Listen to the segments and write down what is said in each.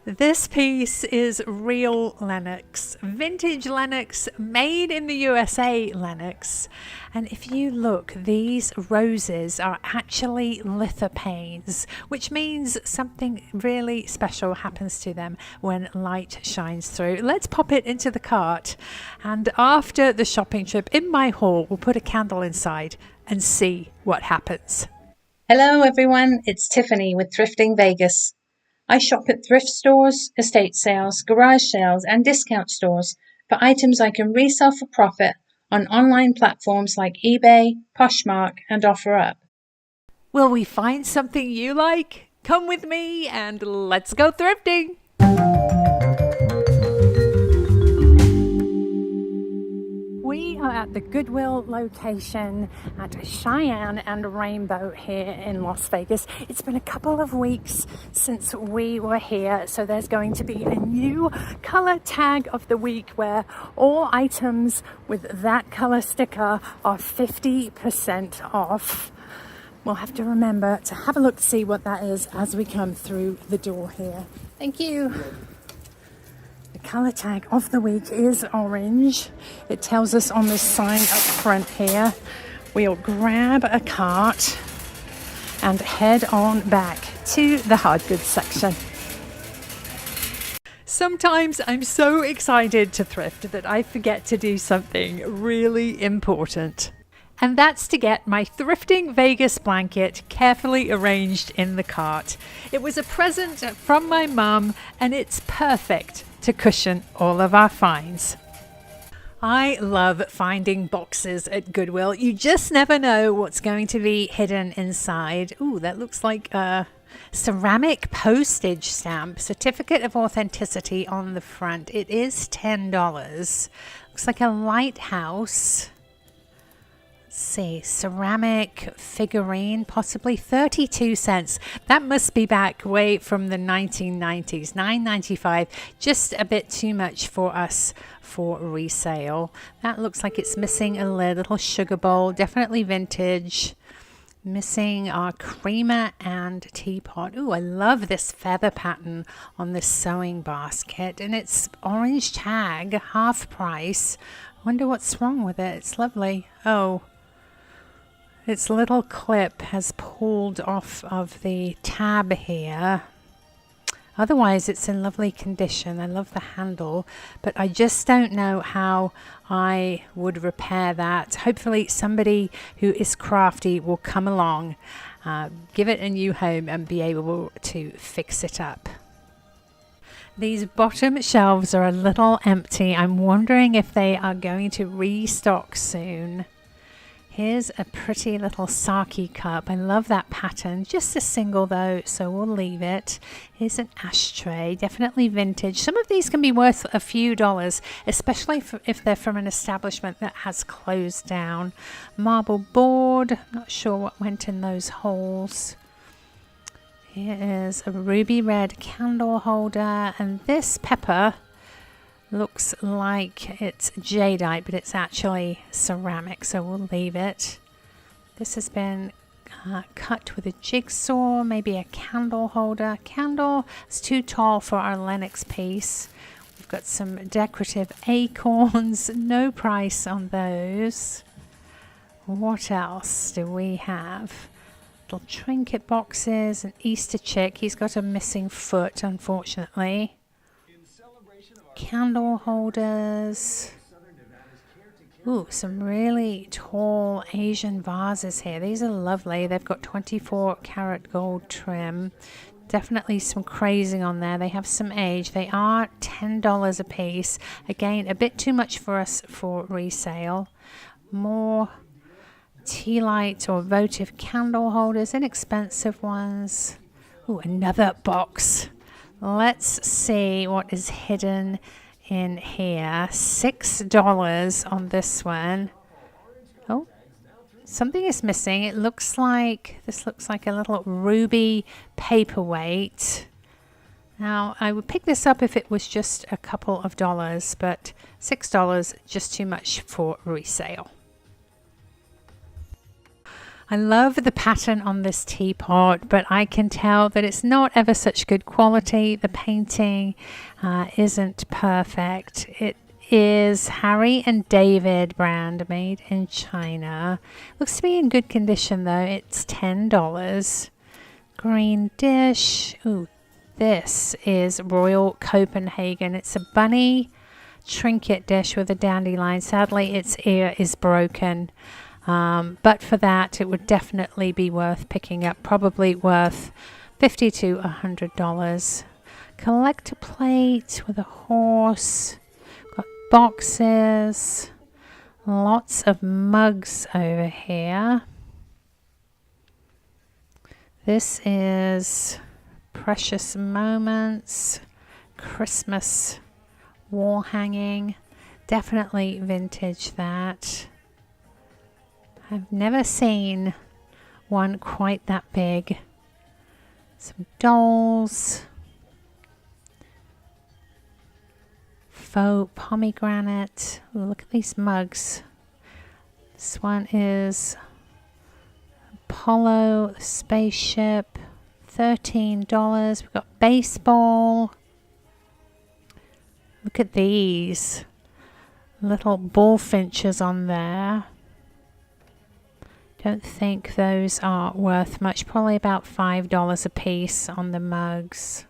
This piece is real Lennox, vintage Lennox, made in the USA Lennox. And if you look, these roses are actually lithopanes, which means something really special happens to them when light shines through. Let's pop it into the cart. And after the shopping trip in my haul, we'll put a candle inside and see what happens. Hello everyone, it's Tiffany with Thrifting Vegas. I shop at thrift stores, estate sales, garage sales, and discount stores for items I can resell for profit on online platforms like eBay, Poshmark, and OfferUp. Will we find something you like? Come with me and let's go thrifting! We are at the Goodwill location at Cheyenne and Rainbow here in Las Vegas. It's been a couple of weeks since we were here, so there's going to be a new color tag of the week where all items with that color sticker are 50% off. We'll have to remember to have a look to see what that is as we come through the door here. Thank you. The color tag of the week is orange. It tells us on the sign up front here. We'll grab a cart and head on back to the hard goods section. Sometimes I'm so excited to thrift that I forget to do something really important. And that's to get my Thrifting Vegas blanket carefully arranged in the cart. It was a present from my mum and it's perfect to cushion all of our finds. I love finding boxes at Goodwill. You just never know what's going to be hidden inside. Ooh, that looks like a ceramic postage stamp, certificate of authenticity on the front. It is $10. Looks like a lighthouse. Let's see, ceramic figurine, possibly 32 cents. That must be back way from the 1990s, $9.95, just a bit too much for us for resale. That looks like it's missing a lid, little sugar bowl, definitely vintage. Missing our creamer and teapot. Ooh, I love this feather pattern on this sewing basket, and it's orange tag, half price. Wonder what's wrong with it. It's lovely. Oh, its little clip has pulled off of the tab here. Otherwise, it's in lovely condition. I love the handle, but I just don't know how I would repair that. Hopefully, somebody who is crafty will come along, give it a new home, and be able to fix it up. These bottom shelves are a little empty. I'm wondering if they are going to restock soon. Here's a pretty little sake cup. I love that pattern. Just a single though, so we'll leave it. Here's an ashtray, definitely vintage. Some of these can be worth a few dollars, especially if they're from an establishment that has closed down. Marble board, not sure what went in those holes. Here is a ruby red candle holder, and this pepper looks like it's jadeite, but it's actually ceramic, so we'll leave it. This has been cut with a jigsaw, maybe a candle holder. Candle is too tall for our Lennox piece. We've got some decorative acorns, no price on those. What else do we have? Little trinket boxes, an Easter chick. He's got a missing foot, unfortunately. Candle holders. Ooh, some really tall Asian vases here. These are lovely. They've got 24 karat gold trim. Definitely some crazing on there. They have some age. They are $10 a piece. Again, a bit too much for us for resale. More tea light or votive candle holders, inexpensive ones. Ooh, another box. Let's see what is hidden in here. $6 on this one. Oh, something is missing. This looks like a little ruby paperweight. Now, I would pick this up if it was just a couple of dollars, but $6, just too much for resale. I love the pattern on this teapot, but I can tell that it's not ever such good quality. The painting isn't perfect. It is Harry and David brand, made in China. Looks to be in good condition though. It's $10. Green dish. Ooh, this is Royal Copenhagen. It's a bunny trinket dish with a dandelion. Sadly, its ear is broken. But for that, it would definitely be worth picking up. Probably worth $50 to $100. Collector plate with a horse. Got boxes. Lots of mugs over here. This is Precious Moments. Christmas wall hanging. Definitely vintage that. I've never seen one quite that big. Some dolls. Faux pomegranate. Ooh, look at these mugs. This one is Apollo spaceship. $13. We've got baseball. Look at these little bullfinches on there. Don't think those are worth much. Probably about $5 a piece on the mugs.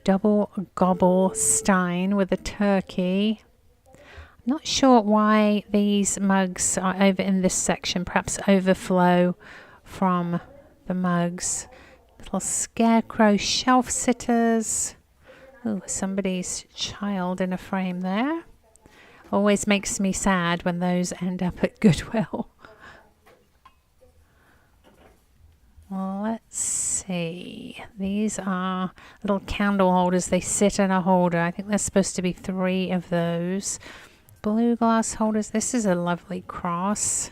Double gobble stein with a turkey. I'm not sure why these mugs are over in this section. Perhaps overflow from the mugs. Little scarecrow shelf sitters. Ooh, somebody's child in a frame there. Always makes me sad when those end up at Goodwill. Well, let's see. These are little candle holders. They sit in a holder. I think there's supposed to be 3 of those. Blue glass holders. This is a lovely cross.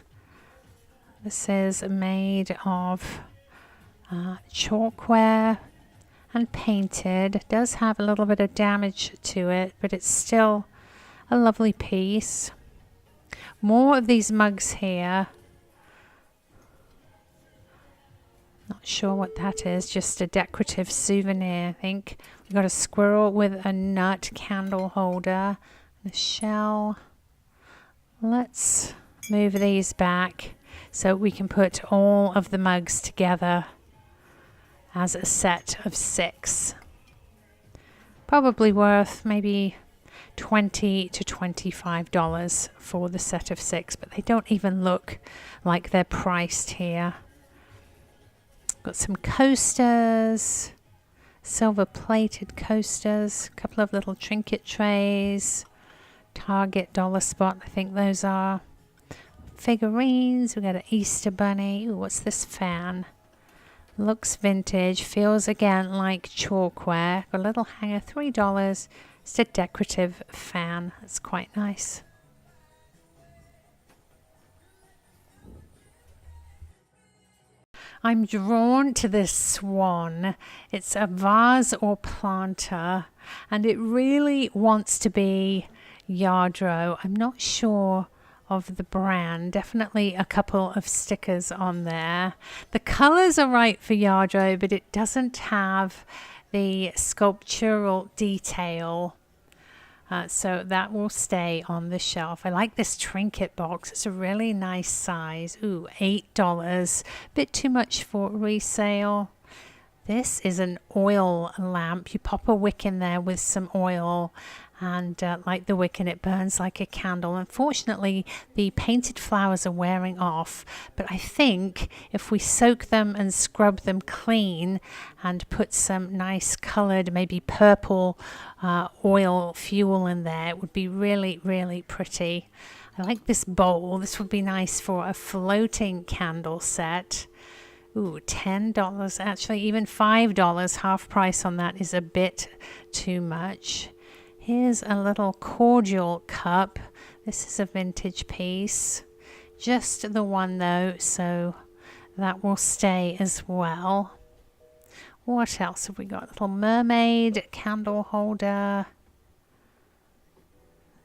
This is made of chalkware and painted. It does have a little bit of damage to it, but it's still a lovely piece. More of these mugs here. Not sure what that is, just a decorative souvenir, I think. We've got a squirrel with a nut candle holder, and a shell. Let's move these back so we can put all of the mugs together as a set of 6. Probably worth maybe $20 to $25 for the set of 6, but they don't even look like they're priced here. Got some coasters, silver plated coasters, a couple of little trinket trays, Target dollar spot, I think those are. Figurines, we got an Easter bunny. Ooh, what's this fan? Looks vintage, feels again like chalkware. Got a little hanger, $3. It's a decorative fan, it's quite nice. I'm drawn to this swan. It's a vase or planter, and it really wants to be Yardro. I'm not sure of the brand. Definitely a couple of stickers on there. The colors are right for Yardro, but it doesn't have the sculptural detail. So that will stay on the shelf. I like this trinket box. It's a really nice size. Ooh, $8. Bit too much for resale. This is an oil lamp. You pop a wick in there with some oil and light the wick and it burns like a candle. Unfortunately, the painted flowers are wearing off, but I think if we soak them and scrub them clean and put some nice colored, maybe purple oil fuel in there, it would be really, really pretty. I like this bowl. This would be nice for a floating candle set. Ooh, $10, actually even $5, half price on that is a bit too much. Here's a little cordial cup. This is a vintage piece. Just the one though, so that will stay as well. What else have we got? Little mermaid candle holder.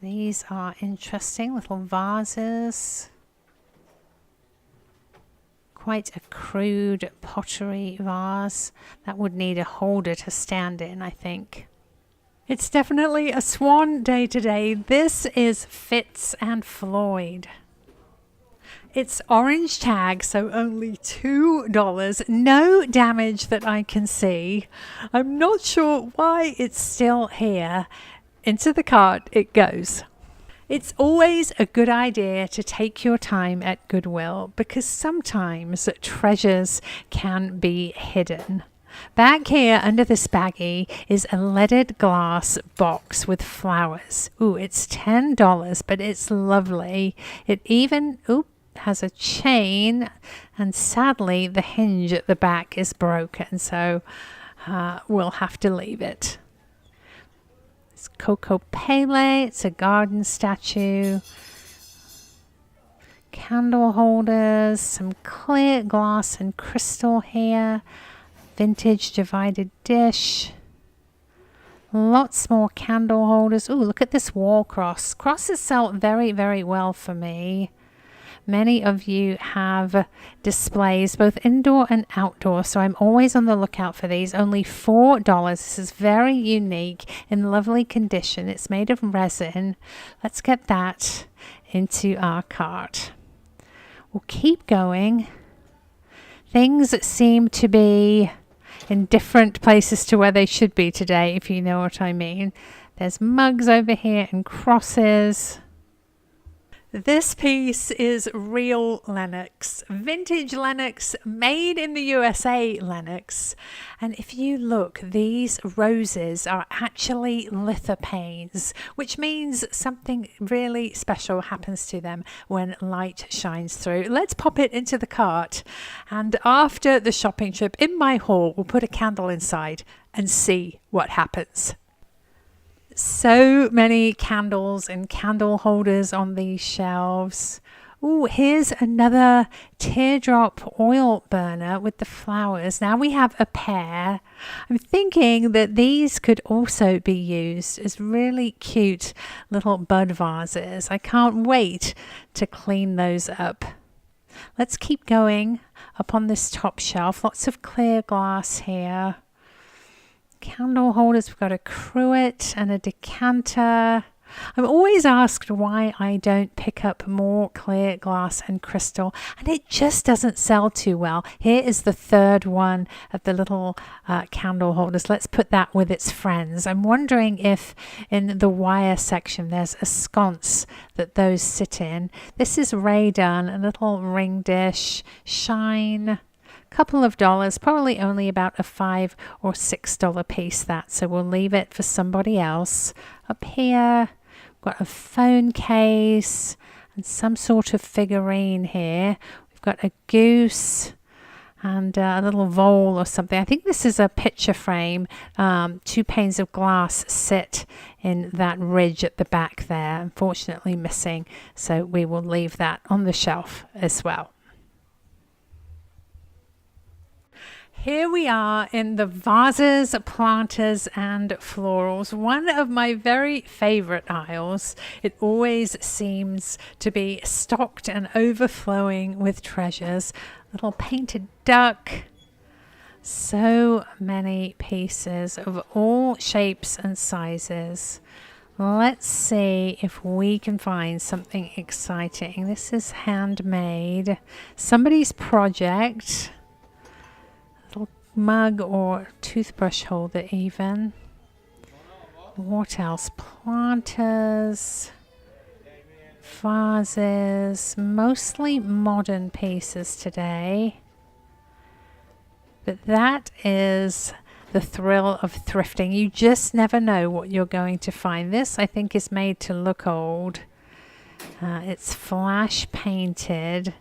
These are interesting little vases. Quite a crude pottery vase. That would need a holder to stand in, I think. It's definitely a swan day today. This is Fitz and Floyd. It's orange tag, so only $2. No damage that I can see. I'm not sure why it's still here. Into the cart it goes. It's always a good idea to take your time at Goodwill because sometimes treasures can be hidden. Back here under this baggie is a leaded glass box with flowers. Ooh, it's $10, but it's lovely. It even has a chain, and sadly the hinge at the back is broken, so we'll have to leave it. It's Coco Pele. It's a garden statue. Candle holders, some clear glass and crystal here. Vintage divided dish. Lots more candle holders. Ooh, look at this wall cross. Crosses sell very, very well for me. Many of you have displays both indoor and outdoor, so I'm always on the lookout for these. Only $4. This is very unique, in lovely condition. It's made of resin. Let's get that into our cart. We'll keep going. Things seem to be in different places to where they should be today, if you know what I mean. There's mugs over here and crosses. This piece is real Lennox, vintage Lennox, made in the USA Lennox. And if you look, these roses are actually lithopanes, which means something really special happens to them when light shines through. Let's pop it into the cart. And after the shopping trip in my haul, we'll put a candle inside and see what happens. So many candles and candle holders on these shelves. Oh, here's another teardrop oil burner with the flowers. Now we have a pair. I'm thinking that these could also be used as really cute little bud vases. I can't wait to clean those up. Let's keep going up on this top shelf. Lots of clear glass here. Candle holders, we've got a cruet and a decanter. I'm always asked why I don't pick up more clear glass and crystal, and it just doesn't sell too well. Here is the third one of the little candle holders. Let's put that with its friends. I'm wondering if in the wire section there's a sconce that those sit in. This is Ray Dunn, a little ring dish, shine. Couple of dollars, probably only about a $5 or $6 piece, that, so we'll leave it for somebody else. Up here we've got a phone case and some sort of figurine here. We've got a goose and a little vole or something. I think this is a picture frame. 2 panes of glass sit in that ridge at the back there, unfortunately missing, so we will leave that on the shelf as well. Here we are in the vases, planters and florals, one of my very favorite aisles. It always seems to be stocked and overflowing with treasures. Little painted duck. So many pieces of all shapes and sizes. Let's see if we can find something exciting. This is handmade. Somebody's project. Mug or toothbrush holder even. What else? Planters, vases, mostly modern pieces today. But that is the thrill of thrifting. You just never know what you're going to find. This, I think, is made to look old. It's flash painted.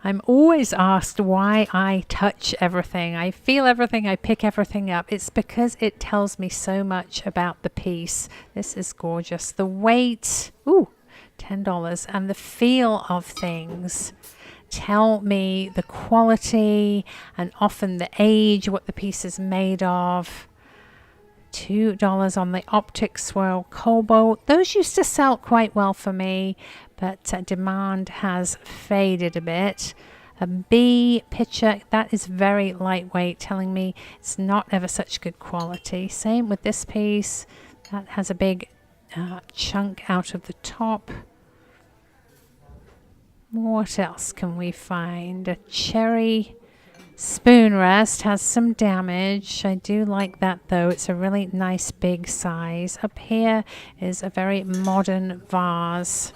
I'm always asked why I touch everything. I feel everything, I pick everything up. It's because it tells me so much about the piece. This is gorgeous. The weight, $10, and the feel of things tell me the quality and often the age, what the piece is made of. $2 on the optic swirl cobalt. Those used to sell quite well for me, but demand has faded a bit. a bee picture. That is very lightweight, telling me it's not ever such good quality. Same with this piece. That has a big chunk out of the top. What else can we find? A cherry spoon rest has some damage. I do like that though. It's a really nice big size. Up here is a very modern vase.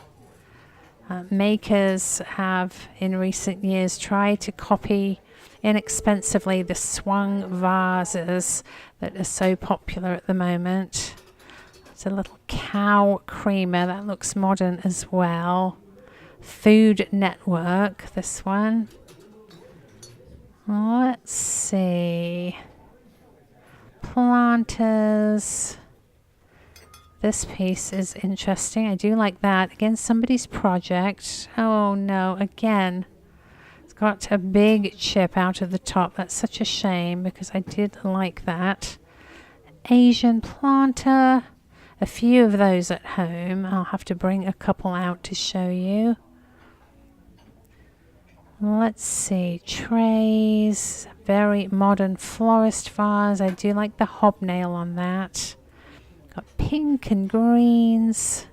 Makers have in recent years tried to copy inexpensively the swung vases that are so popular at the moment. It's a little cow creamer that looks modern as well. Food Network, this one. Let's see. Planters. This piece is interesting. I do like that. Again, somebody's project. Oh no, again. It's got a big chip out of the top. That's such a shame because I did like that. Asian planter. A few of those at home. I'll have to bring a couple out to show you. Let's see, trays, very modern florist vase. I do like the hobnail on that. Got pink and greens.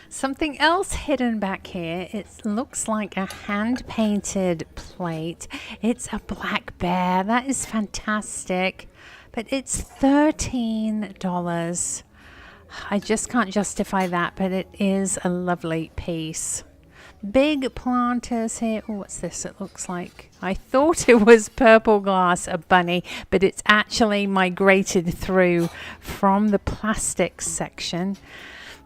Something else hidden back here. It looks like a hand-painted plate. It's a black bear. That is fantastic. But it's $13. I just can't justify that, but it is a lovely piece. Big planters here. Oh, what's this? It looks like, I thought it was purple glass, a bunny, but it's actually migrated through from the plastics section.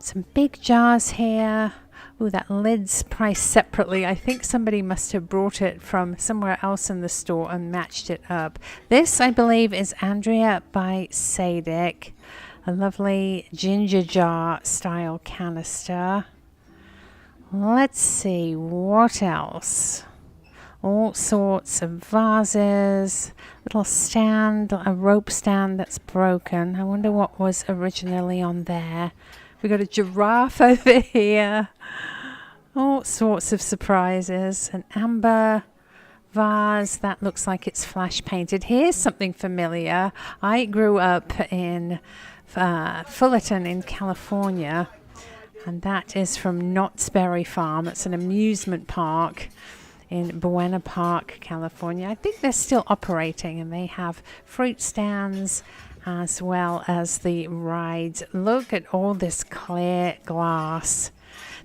Some big jars here. Oh, that lid's priced separately. I think somebody must have brought it from somewhere else in the store and matched it up. This, I believe, is Andrea by Sadik. A lovely ginger jar style canister. Let's see, what else? All sorts of vases, little stand, a rope stand that's broken. I wonder what was originally on there. We got a giraffe over here. All sorts of surprises. An amber vase that looks like it's flash painted. Here's something familiar. I grew up in Fullerton in California. And that is from Knott's Berry Farm. It's an amusement park in Buena Park, California. I think they're still operating and they have fruit stands as well as the rides. Look at all this clear glass.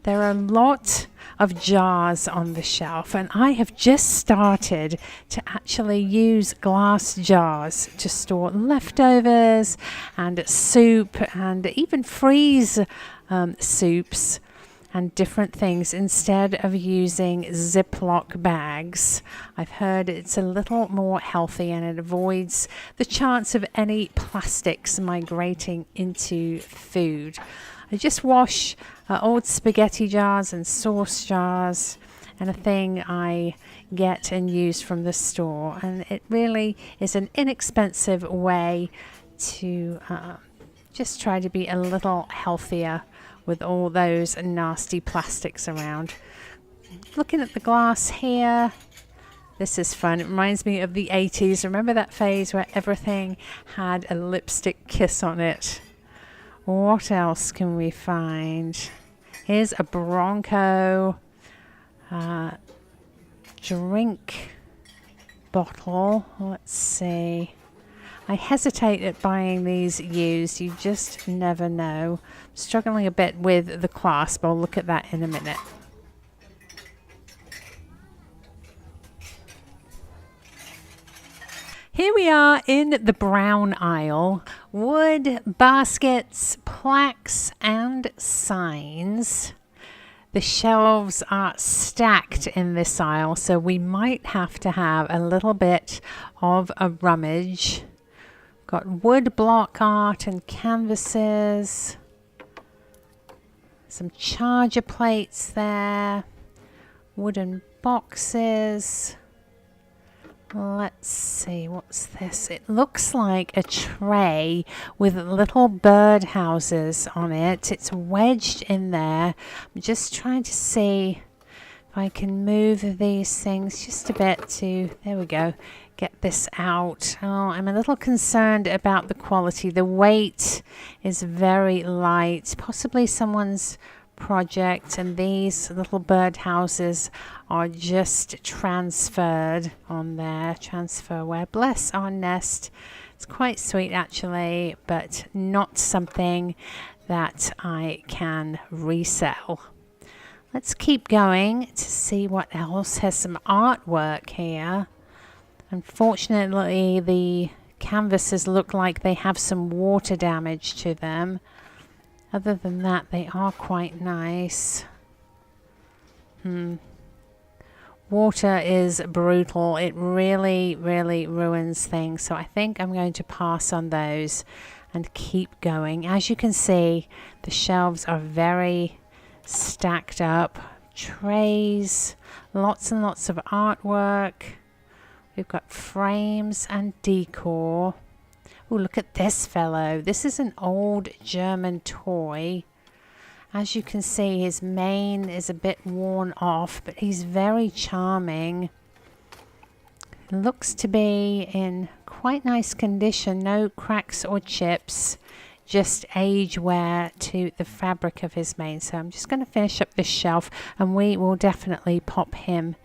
There are a lot of jars on the shelf, and I have just started to actually use glass jars to store leftovers and soup and even freeze soups and different things instead of using Ziploc bags. I've heard it's a little more healthy and it avoids the chance of any plastics migrating into food. I just wash old spaghetti jars and sauce jars, and a thing I get and use from the store, and it really is an inexpensive way to just try to be a little healthier with all those nasty plastics around. Looking at the glass here, this is fun. It reminds me of the 80s. Remember that phase where everything had a lipstick kiss on it? What else can we find? Here's a Bronco drink bottle. Let's see. I hesitate at buying these used. You just never know. I'm struggling a bit with the clasp. I'll look at that in a minute. Here we are in the brown aisle. Wood, baskets, plaques, and signs. The shelves are stacked in this aisle, so we might have to have a little bit of a rummage. Got wood block art and canvases. Some charger plates there. Wooden boxes. Let's see, what's this? It looks like a tray with little bird houses on it. It's wedged in there. I'm just trying to see If I can move these things just a bit to, there we go, get this out. Oh, I'm a little concerned about the quality. The weight is very light, possibly someone's project, and these little bird houses are just transferred on there. Transferware. Bless our nest. It's quite sweet actually, but not something that I can resell. Let's keep going to see what else. Has some artwork here. Unfortunately, the canvases look like they have some water damage to them. Other than that, they are quite nice. Water is brutal. It really, really ruins things. So I think I'm going to pass on those and keep going. As you can see, the shelves are very stacked up. Trays, lots and lots of artwork. We've got frames and decor. Oh, look at this fellow. This is an old German toy. As you can see, his mane is a bit worn off, but he's very charming. Looks to be in quite nice condition. No cracks or chips. Just age wear to the fabric of his mane. So I'm just going to finish up this shelf and we will definitely pop him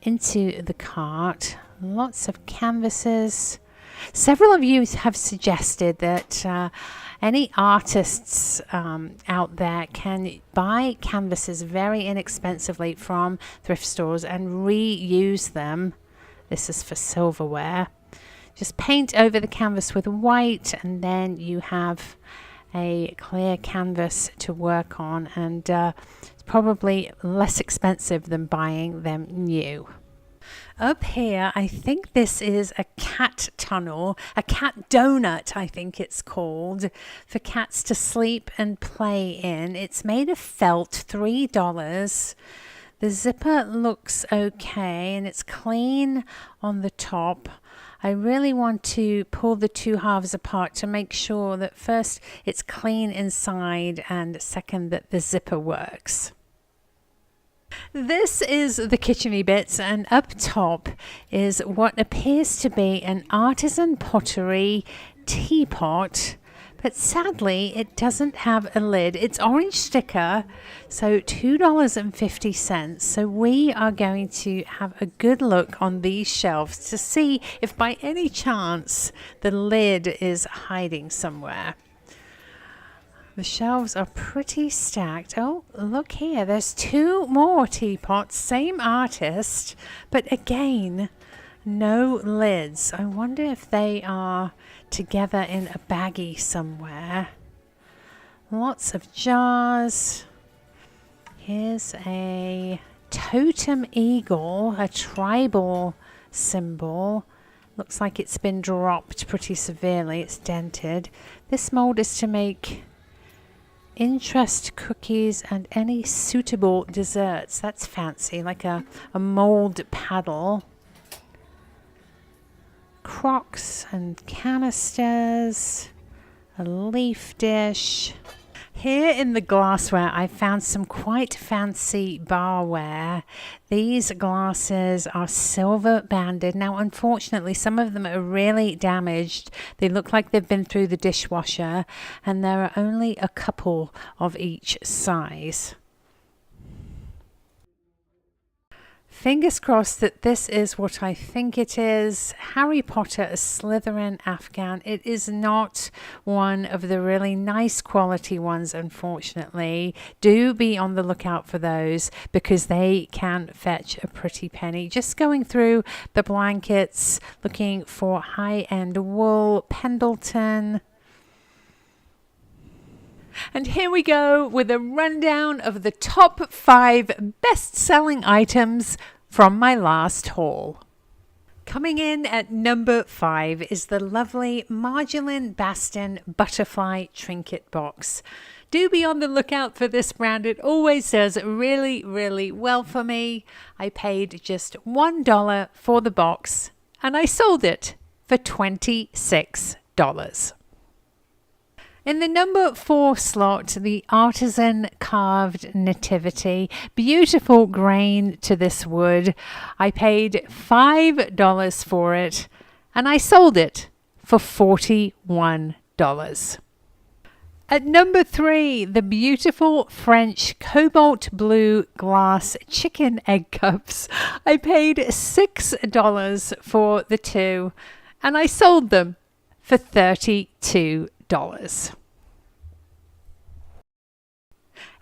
into the cart. Lots of canvases. Several of you have suggested that any artists out there can buy canvases very inexpensively from thrift stores and reuse them. This is for silverware. Just paint over the canvas with white and then you have a clear canvas to work on, and it's probably less expensive than buying them new. Up here, I think this is a cat tunnel, a cat donut, I think it's called, for cats to sleep and play in. It's made of felt, $3. The zipper looks okay and it's clean on the top. I really want to pull the two halves apart to make sure that first it's clean inside and second that the zipper works. This is the kitchen-y bits, and up top is what appears to be an artisan pottery teapot, but sadly it doesn't have a lid. It's orange sticker, so $2.50. So we are going to have a good look on these shelves to see if by any chance the lid is hiding somewhere. The shelves are pretty stacked. Oh, look here. There's two more teapots. Same artist, but again, no lids. I wonder if they are together in a baggie somewhere. Lots of jars. Here's a totem eagle, a tribal symbol. Looks like it's been dropped pretty severely. It's dented. This mold is to make interest cookies and any suitable desserts. That's fancy, like a mold paddle. Crocks and canisters, a leaf dish. Here in the glassware, I found some quite fancy barware. These glasses are silver banded. Now, unfortunately, some of them are really damaged. They look like they've been through the dishwasher, and there are only a couple of each size. Fingers crossed that this is what I think it is. Harry Potter, a Slytherin Afghan. It is not one of the really nice quality ones, unfortunately. Do be on the lookout for those because they can fetch a pretty penny. Just going through the blankets, looking for high-end wool, Pendleton. And here we go with a rundown of the top 5 best-selling items from my last haul. Coming in at number 5 is the lovely Marjolaine Baston Butterfly Trinket Box. Do be on the lookout for this brand. It always does really, really well for me. I paid just $1 for the box and I sold it for $26. In the number 4 slot, the artisan carved nativity. Beautiful grain to this wood. I paid $5 for it and I sold it for $41. At number 3, the beautiful French cobalt blue glass chicken egg cups. I paid $6 for the 2 and I sold them for $32.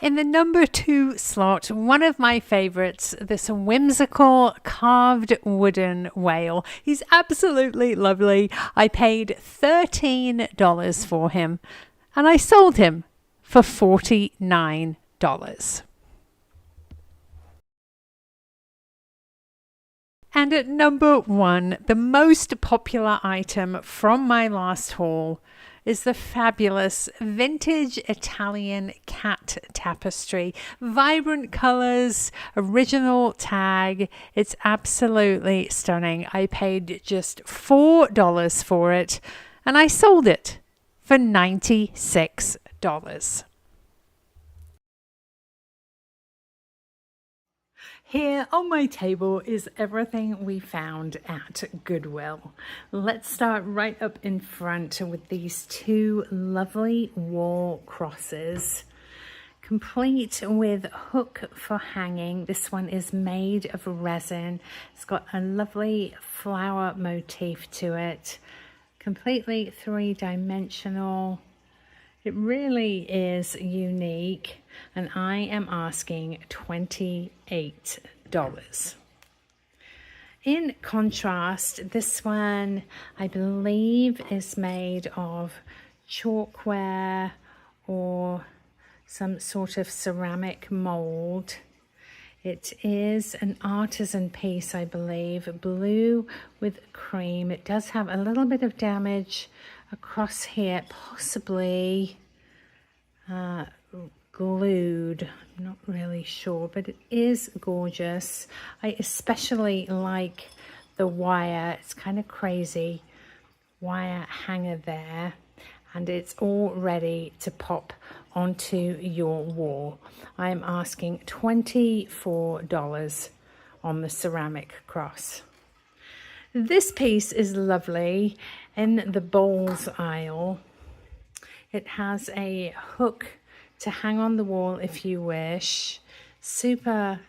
In the number 2 slot, one of my favorites, this whimsical carved wooden whale. He's absolutely lovely. I paid $13 for him and I sold him for $49. And at number 1, the most popular item from my last haul is the fabulous vintage Italian cat tapestry. Vibrant colors, original tag. It's absolutely stunning. I paid just $4 for it and I sold it for $96. Here on my table is everything we found at Goodwill. Let's start right up in front with these 2 lovely wall crosses, complete with hook for hanging. This one is made of resin. It's got a lovely flower motif to it, completely 3-dimensional. It really is unique, and I am asking $28. In contrast, this one I believe is made of chalkware or some sort of ceramic mold. It is an artisan piece, I believe, blue with cream. It does have a little bit of damage across here, possibly glued. I'm not really sure, but it is gorgeous. I especially like the wire. It's kind of crazy wire hanger there, and it's all ready to pop onto your wall. I'm asking $24 on the ceramic cross. This piece is lovely in the bowls aisle. It has a hook to hang on the wall if you wish. Super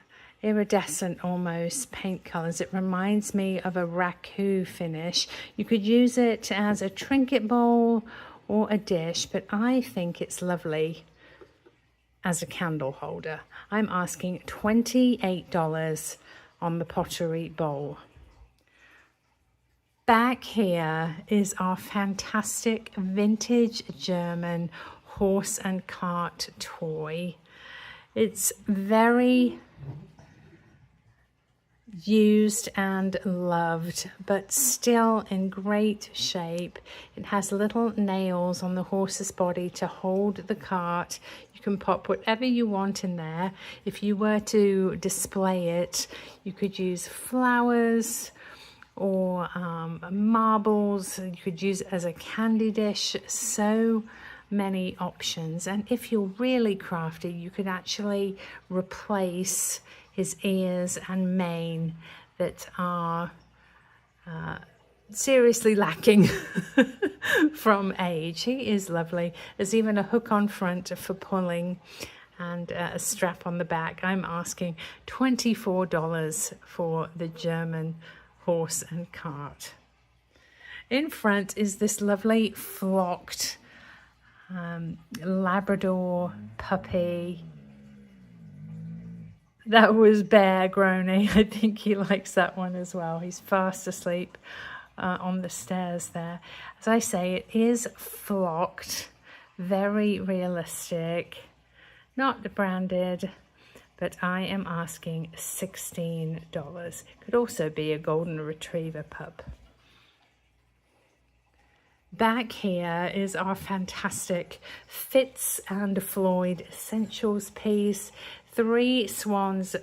iridescent almost paint colors. It reminds me of a raku finish. You could use it as a trinket bowl or a dish, but I think it's lovely as a candle holder. I'm asking $28 on the Pottery bowl. Back here is our fantastic vintage German horse and cart toy. It's very used and loved, but still in great shape. It has little nails on the horse's body to hold the cart. You can pop whatever you want in there. If you were to display it, you could use flowers or marbles. You could use it as a candy dish. So many options. And if you're really crafty, you could actually replace his ears and mane that are seriously lacking from age. He is lovely. There's even a hook on front for pulling and a strap on the back. I'm asking $24 for the German horse and cart. In front is this lovely flocked Labrador puppy. That was Bear groaning. I think he likes that one as well. He's fast asleep on the stairs there. As I say, it is flocked, very realistic, not branded, but I am asking $16. Could also be a golden retriever pup. Back here is our fantastic Fitz and Floyd Essentials piece. 3 swans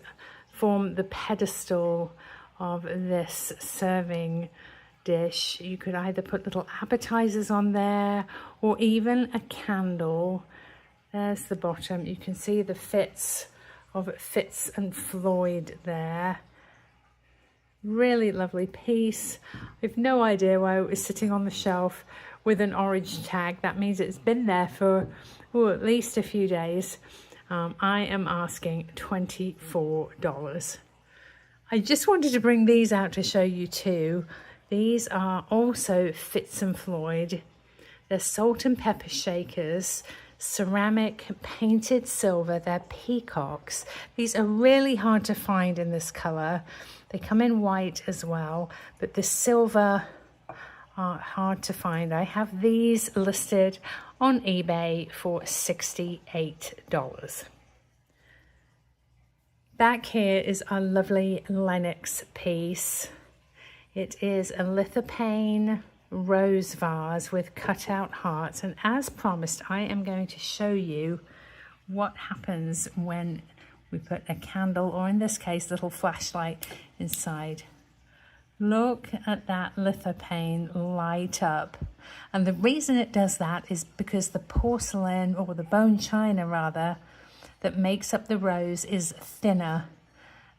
form the pedestal of this serving dish. You could either put little appetizers on there or even a candle. There's the bottom. You can see the fits of Fitz and Floyd there. Really lovely piece. I've no idea why it was sitting on the shelf with an orange tag. That means it's been there for at least a few days. I am asking $24. I just wanted to bring these out to show you too. These are also Fitz and Floyd. They're salt and pepper shakers, ceramic, painted silver. They're peacocks. These are really hard to find in this color. They come in white as well, but the silver are hard to find. I have these listed on eBay for $68. Back here is our lovely Lennox piece. It is a Lithopane rose vase with cutout hearts, and as promised, I am going to show you what happens when we put a candle, or in this case, little flashlight inside. Look at that Lithopane light up. And the reason it does that is because the porcelain, or the bone china rather, that makes up the rose is thinner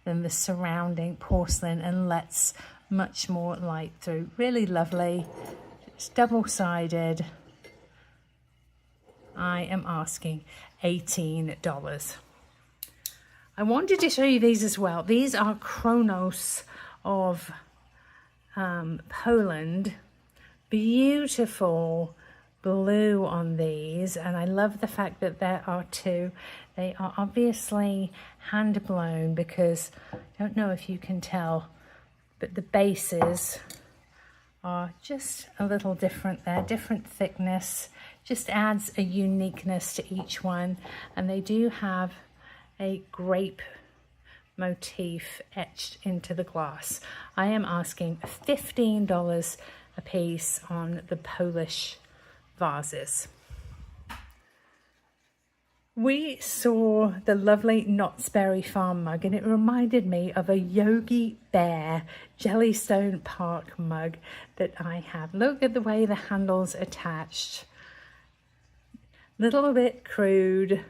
than the surrounding porcelain and lets much more light through. Really lovely. It's double-sided. I am asking $18. I wanted to show you these as well. These are Kronos of Poland. Beautiful blue on these, and I love the fact that there are two. They are obviously hand blown because I don't know if you can tell, but the bases are just a little different. They're different thickness, just adds a uniqueness to each one, and they do have a grape motif etched into the glass. I am asking $15 a piece on the Polish vases. We saw the lovely Knott's Berry Farm mug, and it reminded me of a Yogi Bear Jellystone Park mug that I have. Look at the way the handle's attached. Little bit crude,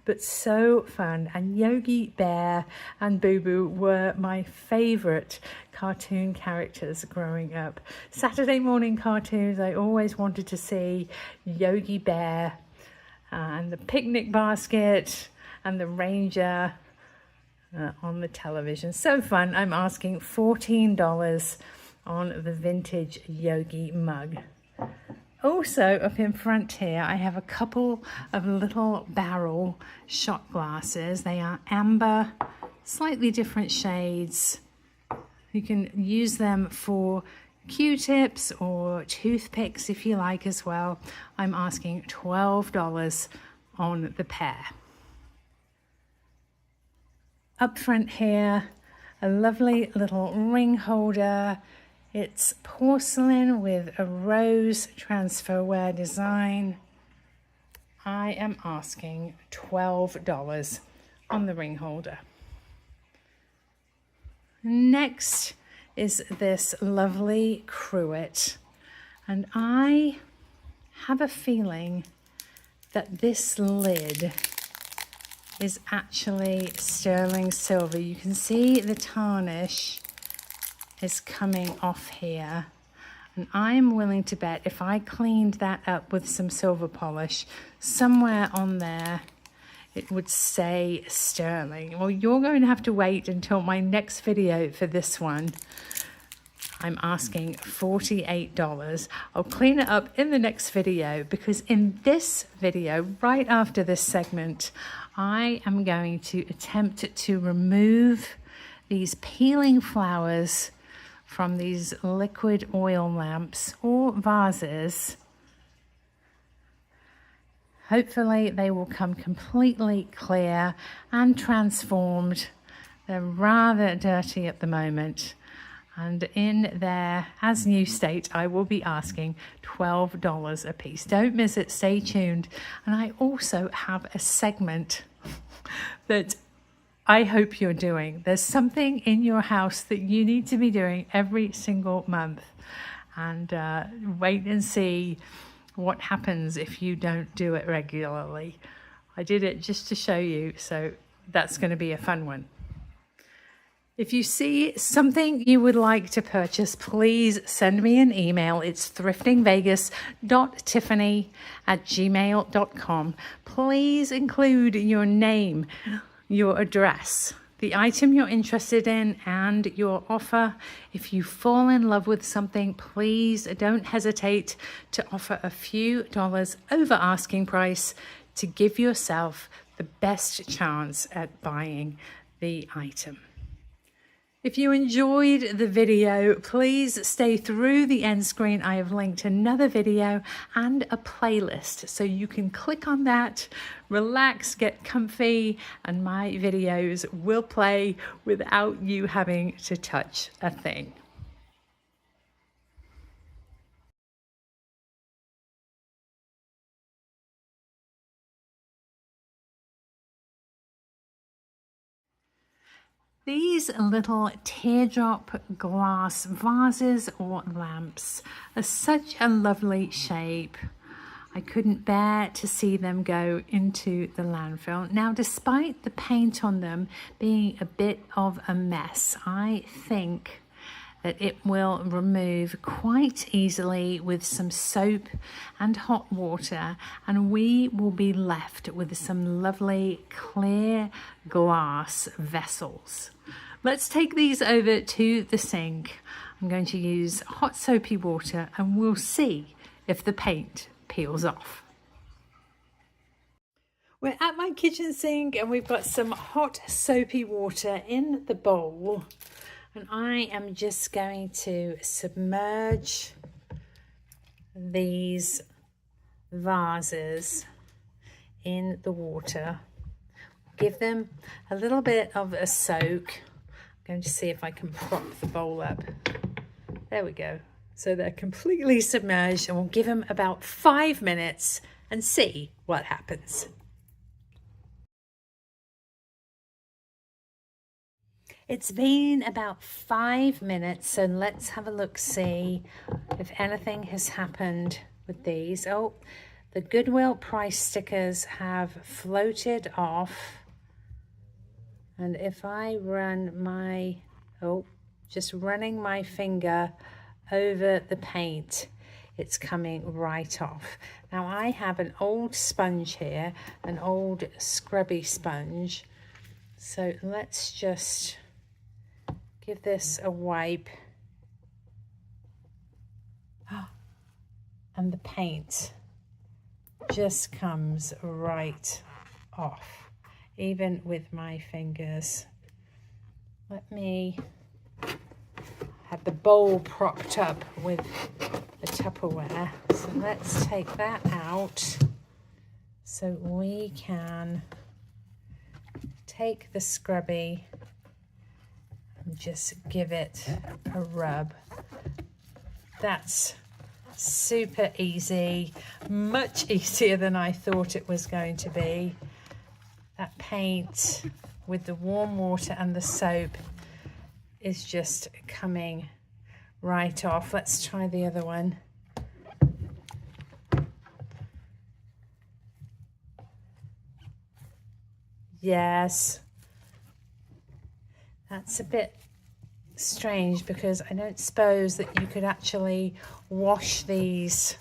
but so fun. And Yogi Bear and Boo Boo were my favorite cartoon characters growing up. Saturday morning cartoons, I always wanted to see Yogi Bear and the picnic basket and the ranger on the television. So fun. I'm asking $14 on the vintage Yogi mug. Also up in front here, I have a couple of little barrel shot glasses. They are amber, slightly different shades. You can use them for Q-tips or toothpicks if you like as well. I'm asking $12 on the pair. Up front here, a lovely little ring holder. It's porcelain with a rose transferware design. I am asking $12 on the ring holder. Next is this lovely cruet, and I have a feeling that this lid is actually sterling silver. You can see the tarnish is coming off here, and I'm willing to bet if I cleaned that up with some silver polish, somewhere on there it would say sterling. Well, you're going to have to wait until my next video for this one. I'm asking $48. I'll clean it up in the next video, because in this video, right after this segment, I am going to attempt to remove these peeling flowers from these liquid oil lamps or vases. Hopefully they will come completely clear and transformed. They're rather dirty at the moment. And in their as new state, I will be asking $12 a piece. Don't miss it, stay tuned. And I also have a segment that I hope you're doing. There's something in your house that you need to be doing every single month. and wait and see what happens if you don't do it regularly. I did it just to show you, so that's going to be a fun one. If you see something you would like to purchase, please send me an email. It's thriftingvegas.tiffany@gmail.com. Please include your name, your address, the item you're interested in, and your offer. If you fall in love with something, please don't hesitate to offer a few dollars over asking price to give yourself the best chance at buying the item. If you enjoyed the video, please stay through the end screen. I have linked another video and a playlist, so you can click on that, relax, get comfy, and my videos will play without you having to touch a thing. These little teardrop glass vases or lamps are such a lovely shape. I couldn't bear to see them go into the landfill. Now, despite the paint on them being a bit of a mess, I think that it will remove quite easily with some soap and hot water, and we will be left with some lovely clear glass vessels. Let's take these over to the sink. I'm going to use hot soapy water and we'll see if the paint peels off. We're at my kitchen sink and we've got some hot soapy water in the bowl. And I am just going to submerge these vases in the water. Give them a little bit of a soak. I'm going to see if I can prop the bowl up. There we go. So they're completely submerged, and we'll give them about 5 minutes and see what happens. It's been about 5 minutes, so let's have a look, see if anything has happened with these. Oh, the Goodwill price stickers have floated off. And if I run my, just running my finger over the paint, it's coming right off. Now I have an old sponge here, an old scrubby sponge. So let's just give this a wipe. And the paint just comes right off, even with my fingers. Let me have the bowl propped up with the Tupperware. So let's take that out so we can take the scrubby and just give it a rub. That's super easy, much easier than I thought it was going to be. That paint with the warm water and the soap is just coming right off. Let's try the other one. Yes. That's a bit strange because I don't suppose that you could actually wash these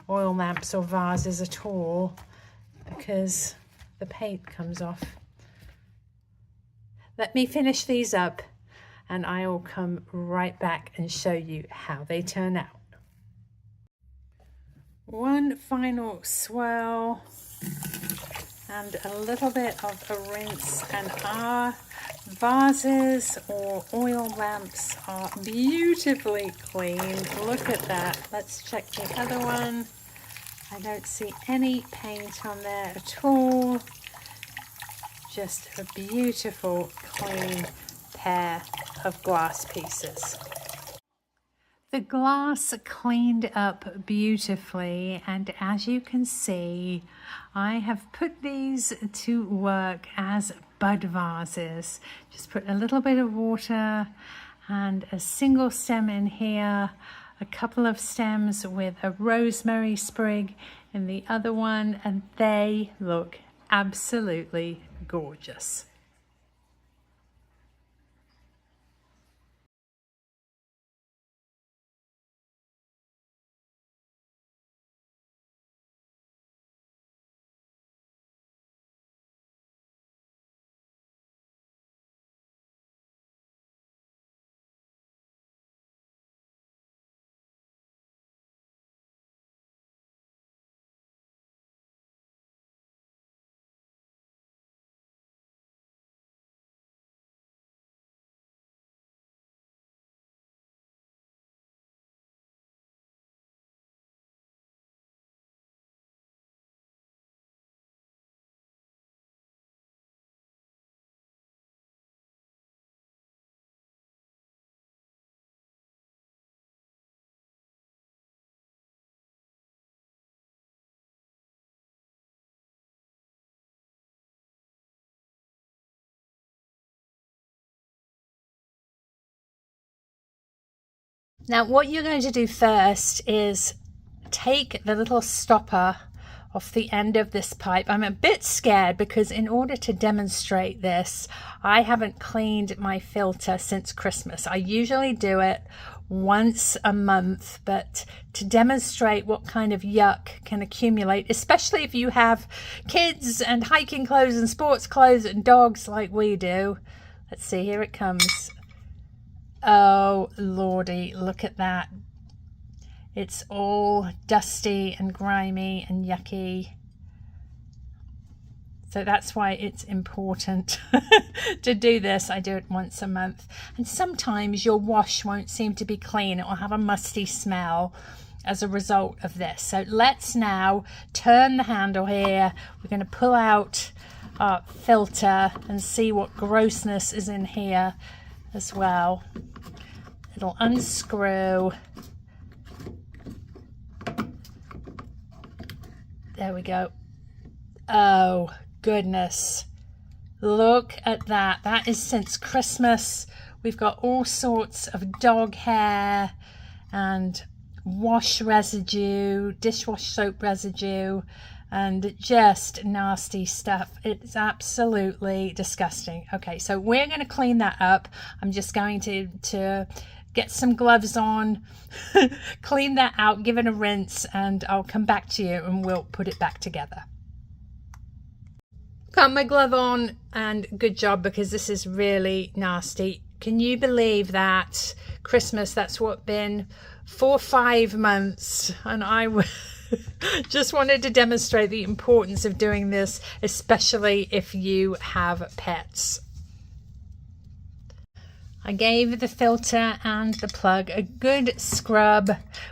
oil lamps or vases at all because the paint comes off. Let me finish these up and I will come right back and show you how they turn out. One final swirl and a little bit of a rinse, and our vases or oil lamps are beautifully cleaned. Look at that. Let's check the other one. I don't see any paint on there at all. Just a beautiful clean pair of glass pieces. The glass cleaned up beautifully, and as you can see, I have put these to work as bud vases. Just put a little bit of water and a single stem in here, a couple of stems with a rosemary sprig in the other one, and they look absolutely gorgeous. Now what you're going to do first is take the little stopper off the end of this pipe. I'm a bit scared because in order to demonstrate this, I haven't cleaned my filter since Christmas. I usually do it once a month, but to demonstrate what kind of yuck can accumulate, especially if you have kids and hiking clothes and sports clothes and dogs like we do. Let's see, here it comes. Oh lordy, look at that. It's all dusty and grimy and yucky. So that's why it's important to do this. I do it once a month. And sometimes your wash won't seem to be clean. It will have a musty smell as a result of this. So let's now turn the handle here. We're going to pull out our filter and see what grossness is in here as well. It'll unscrew. There we go. Oh goodness, look at that. That is since Christmas. We've got all sorts of dog hair and wash residue, dishwash soap residue, and just nasty stuff. It's absolutely disgusting. Okay, so we're going to clean that up. I'm just going to get some gloves on, clean that out, give it a rinse, and I'll come back to you and we'll put it back together. Got my glove on, and good job, because this is really nasty. Can you believe that Christmas, that's what, been 4 or 5 months, and I just wanted to demonstrate the importance of doing this, especially if you have pets. I gave the filter and the plug a good scrub.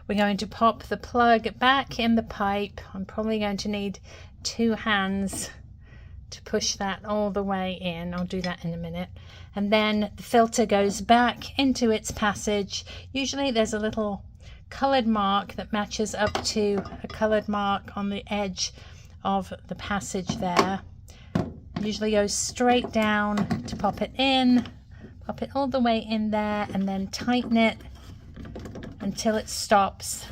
We're going to pop the plug back in the pipe. I'm probably going to need 2 hands to push that all the way in. I'll do that in a minute. And then the filter goes back into its passage. Usually there's a little colored mark that matches up to a colored mark on the edge of the passage there. Usually goes straight down to pop it in. Pop it all the way in there and then tighten it until it stops.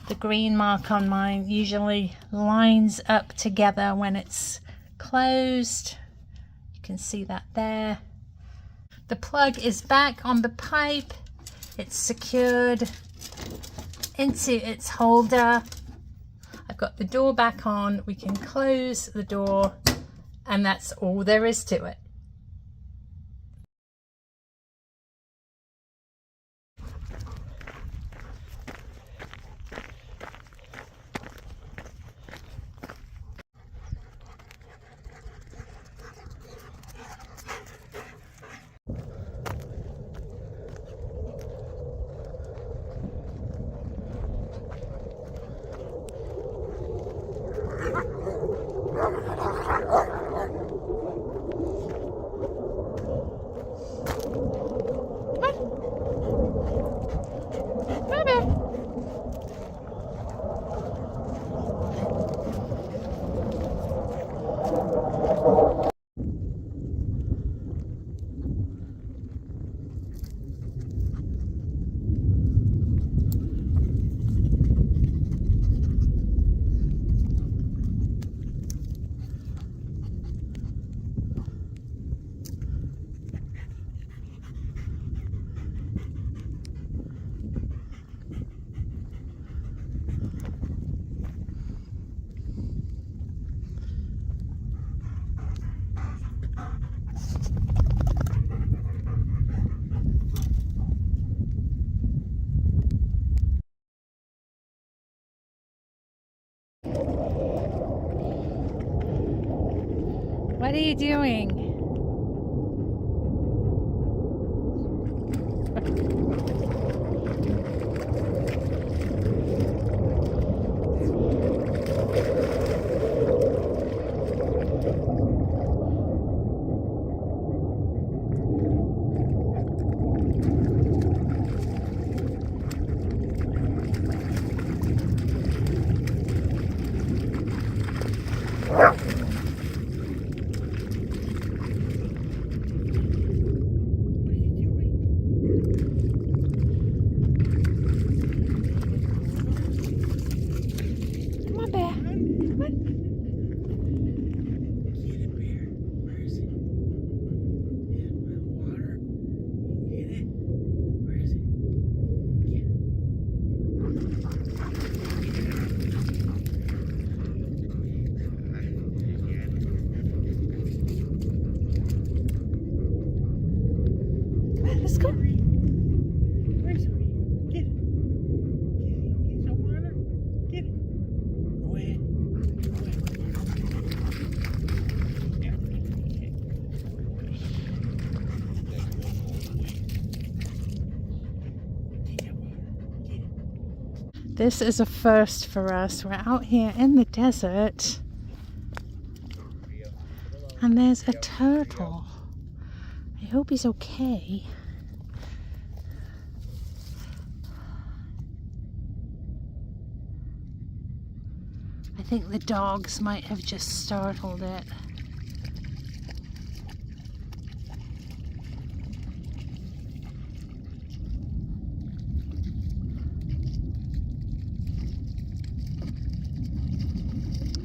The green mark on mine usually lines up together when it's closed. You can see that there. The plug is back on the pipe. It's secured into its holder. I've got the door back on. We can close the door, and that's all there is to it. What are you doing? Let's go. Where's it? Get it. You don't want her? Get it. Go ahead. This is a first for us. We're out here in the desert and there's a turtle. I hope he's okay. I think the dogs might have just startled it.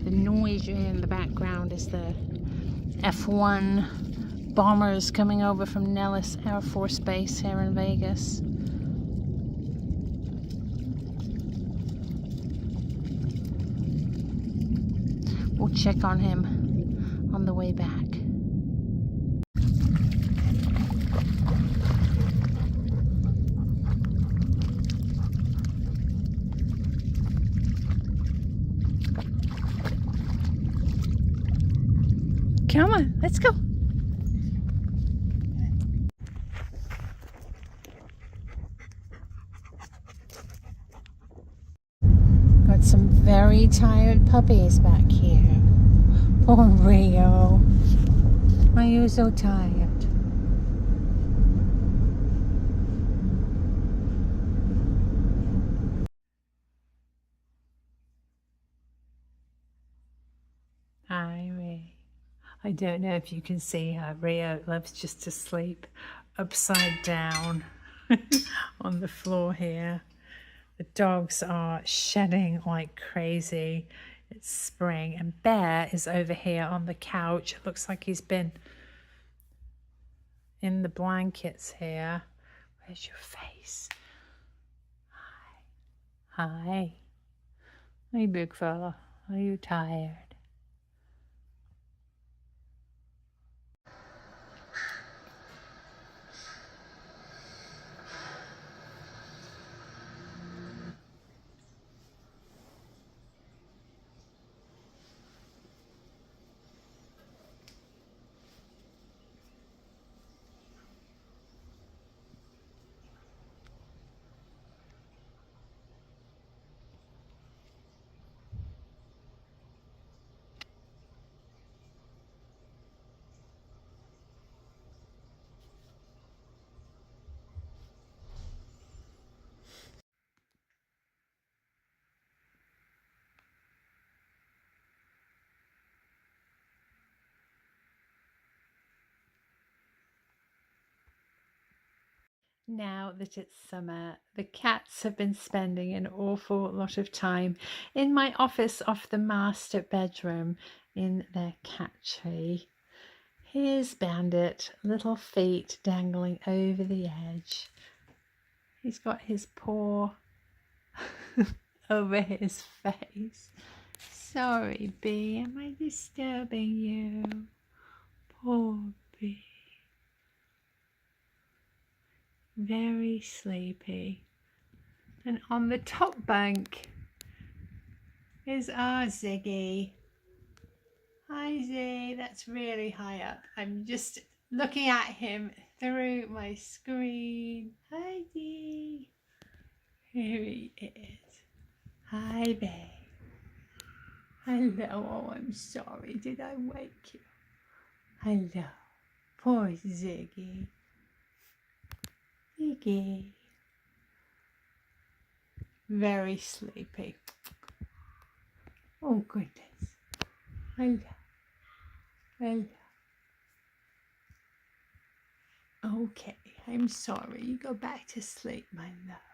The noise you hear in the background is the F-1 bombers coming over from Nellis Air Force Base here in Vegas. We'll check on him on the way back. Come on, let's go. Got some very tired puppies back here. Poor Rio. Are you so tired? Hi, Rio. I don't know if you can see her. Rio loves just to sleep upside down on the floor here. The dogs are shedding like crazy. It's spring and Bear is over here on the couch. It looks like he's been in the blankets here. Where's your face? Hi. Hi. Hey, big fella. Are you tired? Now that it's summer, the cats have been spending an awful lot of time in my office off the master bedroom in their cat tree. Here's Bandit, little feet dangling over the edge. He's got his paw over his face. Sorry, Bee, am I disturbing you? Poor Bee. Very sleepy. And on the top bank is our Ziggy. Hi Z, that's really high up. I'm just looking at him through my screen. Hi Z. Here he is. Hi babe. Hello, oh I'm sorry, did I wake you? Hello. Poor Ziggy. Ziggy. Very sleepy. Oh goodness. Hello. Hello. Okay, I'm sorry. You go back to sleep, my love.